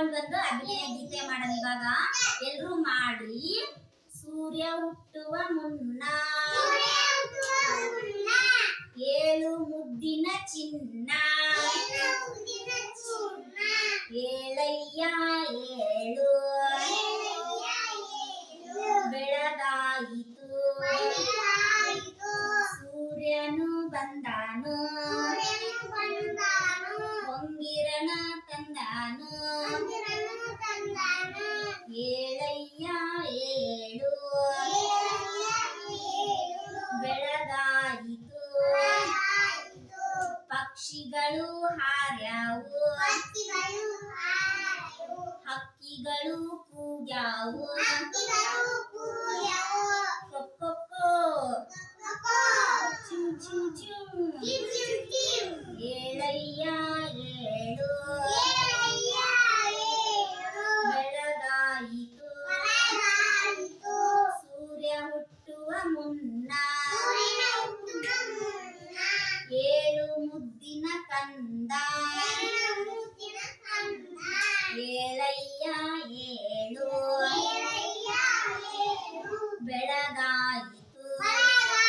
ಕುತ್ಕೊಂಡು ಬಂದು ಅಭಿನಯ ಗೀತೆ ಮಾಡೋಣ ಇವಾಗ ಎಲ್ರು ಮಾಡ್ರಿ. ಸೂರ್ಯ ಹುಟ್ಟುವ ಮುನ್ನ ಏಳು ಮುದ್ದಿನ ಚಿನ್ನ ಏಳಯ್ಯ ಏಳು ಬೆಳಗಾಯಿತು ಸೂರ್ಯನು ಬಂದಾನು ಹೊಂಗಿರಣ ತಂದಾನು ಏಳಯ್ಯ ಏಳು ಬೆಳಗಾಯಿತು ಪಕ್ಷಿಗಳು ಹಾರ್ಯಾವು ಹಕ್ಕಿಗಳು ಕೂಗ್ಯಾವು ಕೊಕ್ಕೊ ಚಿಂ ಚಿಂ ಚಿಂ ಏಳಯ್ಯ ಏಳು ಬೆಳಗಾಯಿತು ಸೂರ್ಯ ಹುಟ್ಟುವ ಮುನ್ನ ಏಳು ಮುದ್ದಿನ ಕಂದ ಏಳಯ್ಯ ಏಳು ಬೆಳಗಾಯಿತು